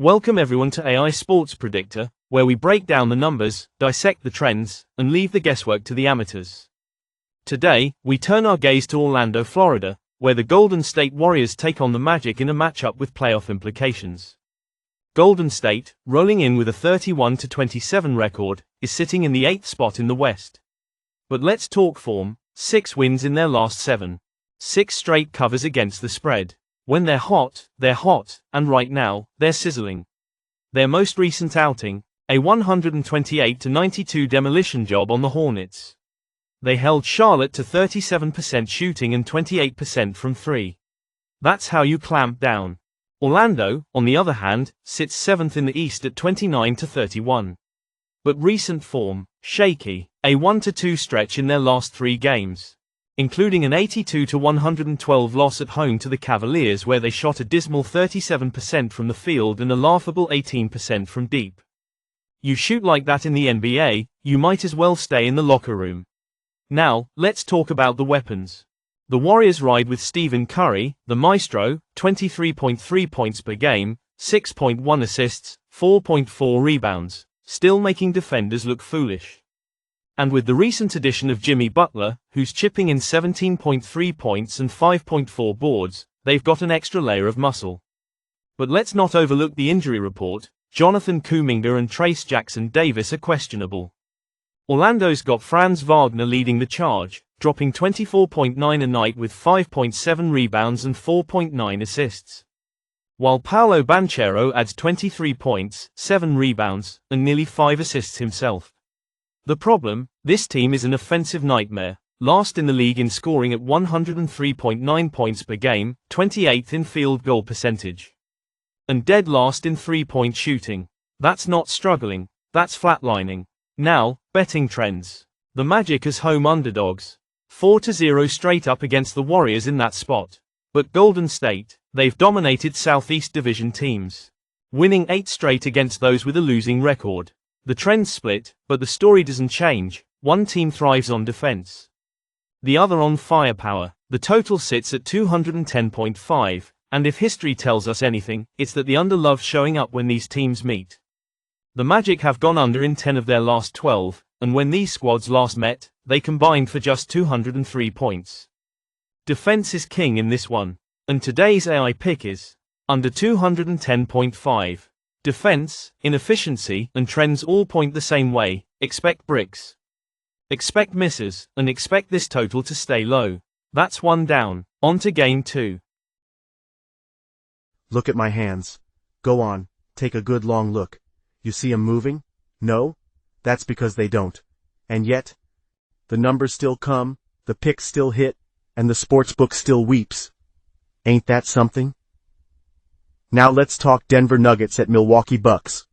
Welcome everyone to AI Sports Predictor, where we break down the numbers, dissect the trends, and leave the guesswork to the amateurs. Today, we turn our gaze to Orlando, Florida, where the Golden State Warriors take on the Magic in a matchup with playoff implications. Golden State, rolling in with a 31-27 record, is sitting in the 8th spot in the West. But let's talk form: 6 wins in their last 7. 6 straight covers against the spread. When they're hot, and right now, they're sizzling. Their most recent outing, a 128-92 demolition job on the Hornets. They held Charlotte to 37% shooting and 28% from 3. That's how you clamp down. Orlando, on the other hand, sits 7th in the East at 29-31. But recent form, shaky, a 1-2 stretch in their last 3 games, including an 82-112 loss at home to the Cavaliers, where they shot a dismal 37% from the field and a laughable 18% from deep. You shoot like that in the NBA, you might as well stay in the locker room. Now, let's talk about the weapons. The Warriors ride with Stephen Curry, the maestro, 23.3 points per game, 6.1 assists, 4.4 rebounds, still making defenders look foolish. And with the recent addition of Jimmy Butler, who's chipping in 17.3 points and 5.4 boards, they've got an extra layer of muscle. But let's not overlook the injury report. Jonathan Kuminga and Trace Jackson-Davis are questionable. Orlando's got Franz Wagner leading the charge, dropping 24.9 a night with 5.7 rebounds and 4.9 assists. While Paolo Banchero adds 23 points, 7 rebounds, and nearly 5 assists himself. The problem: this team is an offensive nightmare, last in the league in scoring at 103.9 points per game, 28th in field goal percentage, and dead last in 3-point shooting. That's not struggling, that's flatlining. Now, betting trends. The Magic as home underdogs. 4-0 straight up against the Warriors in that spot. But Golden State, they've dominated Southeast Division teams, winning 8 straight against those with a losing record. The trend's split, but the story doesn't change. One team thrives on defense, the other on firepower. The total sits at 210.5, and if history tells us anything, it's that the under loves showing up when these teams meet. The Magic have gone under in 10 of their last 12, and when these squads last met, they combined for just 203 points. Defense is king in this one, and today's AI pick is under 210.5. Defense, inefficiency, and trends all point the same way. Expect bricks, expect misses, and expect this total to stay low. That's one down. On to game 2. Look at my hands. Go on, take a good long look. You see 'em moving? No? That's because they don't. And yet, the numbers still come, the picks still hit, and the sportsbook still weeps. Ain't that something? Now let's talk Denver Nuggets at Milwaukee Bucks.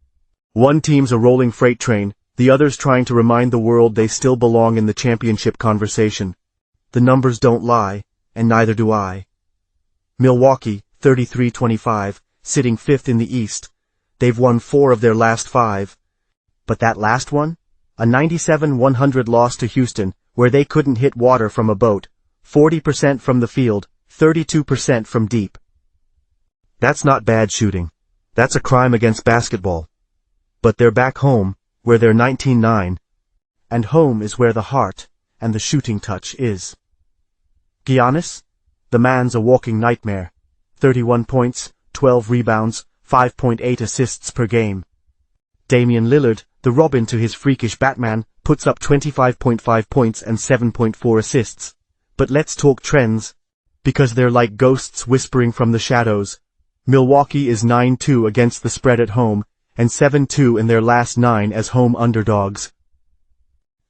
One team's a rolling freight train, the other's trying to remind the world they still belong in the championship conversation. The numbers don't lie, and neither do I. Milwaukee, 33-25, sitting 5th in the East. They've won 4 of their last 5. But that last one? A 97-100 loss to Houston, where they couldn't hit water from a boat. 40% from the field, 32% from deep. That's not bad shooting. That's a crime against basketball. But they're back home, where they're 19-9. And home is where the heart and the shooting touch is. Giannis? The man's a walking nightmare. 31 points, 12 rebounds, 5.8 assists per game. Damian Lillard, the Robin to his freakish Batman, puts up 25.5 points and 7.4 assists. But let's talk trends, because they're like ghosts whispering from the shadows. Milwaukee is 9-2 against the spread at home, and 7-2 in their last 9 as home underdogs.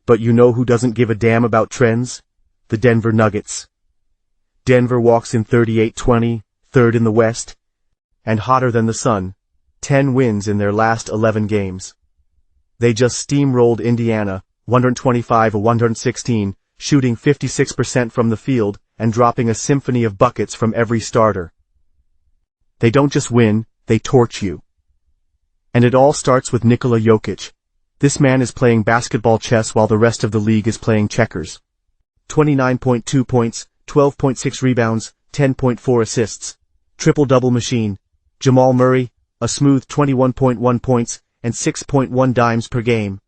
But you know who doesn't give a damn about trends? The Denver Nuggets. Denver walks in 38-20, 3rd in the West, and hotter than the sun, 10 wins in their last 11 games. They just steamrolled Indiana, 125-116, shooting 56% from the field and dropping a symphony of buckets from every starter. They don't just win, they torch you. And it all starts with Nikola Jokic. This man is playing basketball chess while the rest of the league is playing checkers. 29.2 points, 12.6 rebounds, 10.4 assists. Triple-double machine. Jamal Murray, a smooth 21.1 points and 6.1 dimes per game.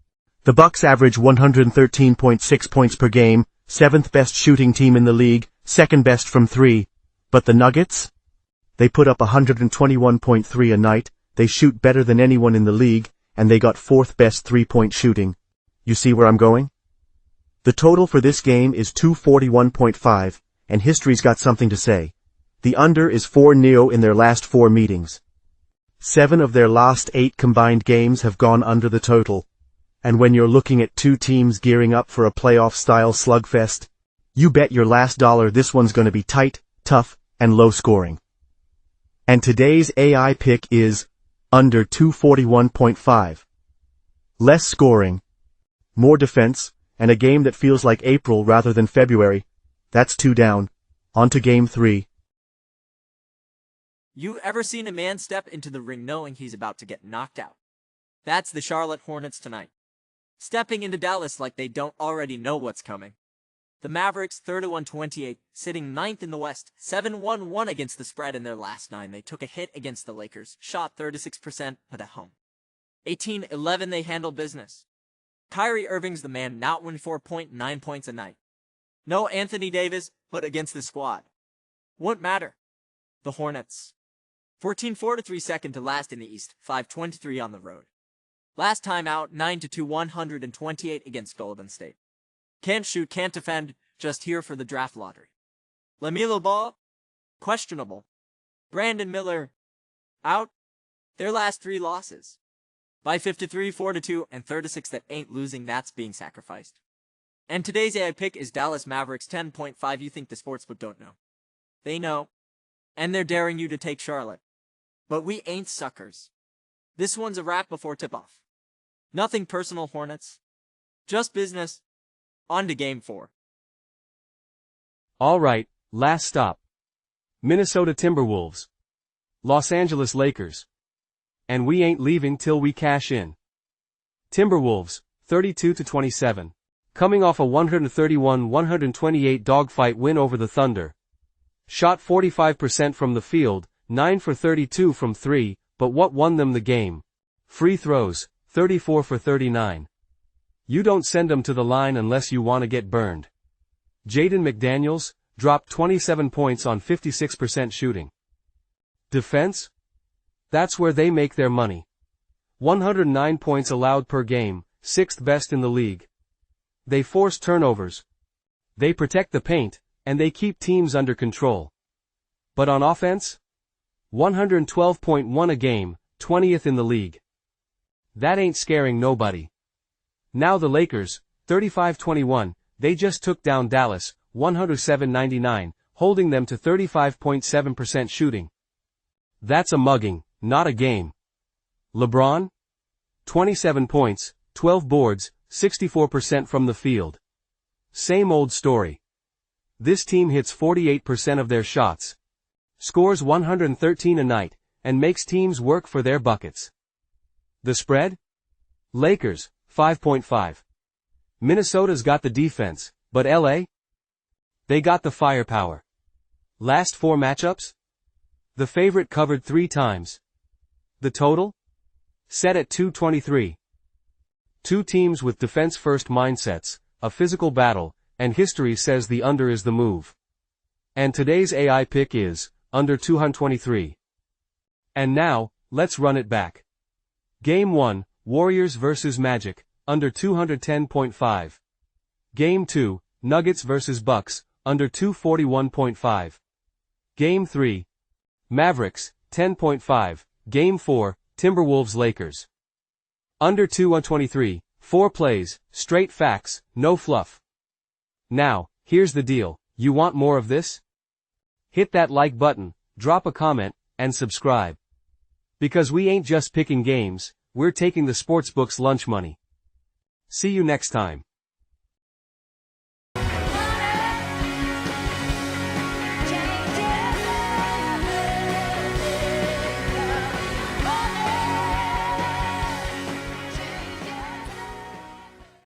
The Bucks average 113.6 points per game, 7th best shooting team in the league, 2nd best from 3. But the Nuggets? They put up 121.3 a night, they shoot better than anyone in the league, and they got 4th best 3-point shooting. You see where I'm going? The total for this game is 241.5, and history's got something to say. The under is 4-0 in their last 4 meetings. 7 of their last 8 combined games have gone under the total. And when you're looking at 2 teams gearing up for a playoff-style slugfest, you bet your last dollar this one's gonna be tight, tough, and low scoring. And today's AI pick is under 241.5. Less scoring, more defense, and a game that feels like April rather than February. That's 2 down. On to game 3. You ever seen a man step into the ring knowing he's about to get knocked out? That's the Charlotte Hornets tonight. Stepping into Dallas like they don't already know what's coming. The Mavericks 31-28, sitting 9th in the West, 7-1-1 against the spread in their last 9. They took a hit against the Lakers, shot 36%, but at home. 18-11 they handled business. Kyrie Irving's the man, now 4.9 points a night. No Anthony Davis, but against the squad. Won't matter. The Hornets. 14-4-3 second to last in the East, 5-23 on the road. Last time out, 9-2 128 against Golden State. Can't shoot, can't defend, just here for the draft lottery. LaMelo Ball? Questionable. Brandon Miller? Out. Their last 3 losses. By 53, 4-2, and 36 that ain't losing, that's being sacrificed. And today's AI pick is Dallas Mavericks 10.5. You think the Sportsbook don't know? They know. And they're daring you to take Charlotte. But we ain't suckers. This one's a wrap before tip-off. Nothing personal, Hornets. Just business. On to game 4. Alright, last stop. Minnesota Timberwolves. Los Angeles Lakers. And we ain't leaving till we cash in. Timberwolves, 32-27. Coming off a 131-128 dogfight win over the Thunder. Shot 45% from the field, 9 for 32 from 3, but what won them the game? Free throws, 34 for 39. You don't send them to the line unless you want to get burned. Jaden McDaniels dropped 27 points on 56% shooting. Defense? That's where they make their money. 109 points allowed per game, 6th best in the league. They force turnovers. They protect the paint, and they keep teams under control. But on offense? 112.1 a game, 20th in the league. That ain't scaring nobody. Now the Lakers, 35-21, they just took down Dallas, 107-99, holding them to 35.7% shooting. That's a mugging, not a game. LeBron? 27 points, 12 boards, 64% from the field. Same old story. This team hits 48% of their shots. Scores 113 a night, and makes teams work for their buckets. The spread? Lakers, 5.5. Minnesota's got the defense, but LA? They got the firepower. Last 4 matchups? The favorite covered 3 times. The total? Set at 223. 2 teams with defense-first mindsets, a physical battle, and history says the under is the move. And today's AI pick is under 223. And now, let's run it back. Game 1, Warriors vs Magic, under 210.5. Game 2, Nuggets vs Bucks, under 241.5. Game 3, Mavericks, 10.5. Game 4, Timberwolves Lakers. Under 223, 4 plays, straight facts, no fluff. Now, here's the deal, you want more of this? Hit that like button, drop a comment, and subscribe. Because we ain't just picking games, we're taking the sportsbook's lunch money. See you next time.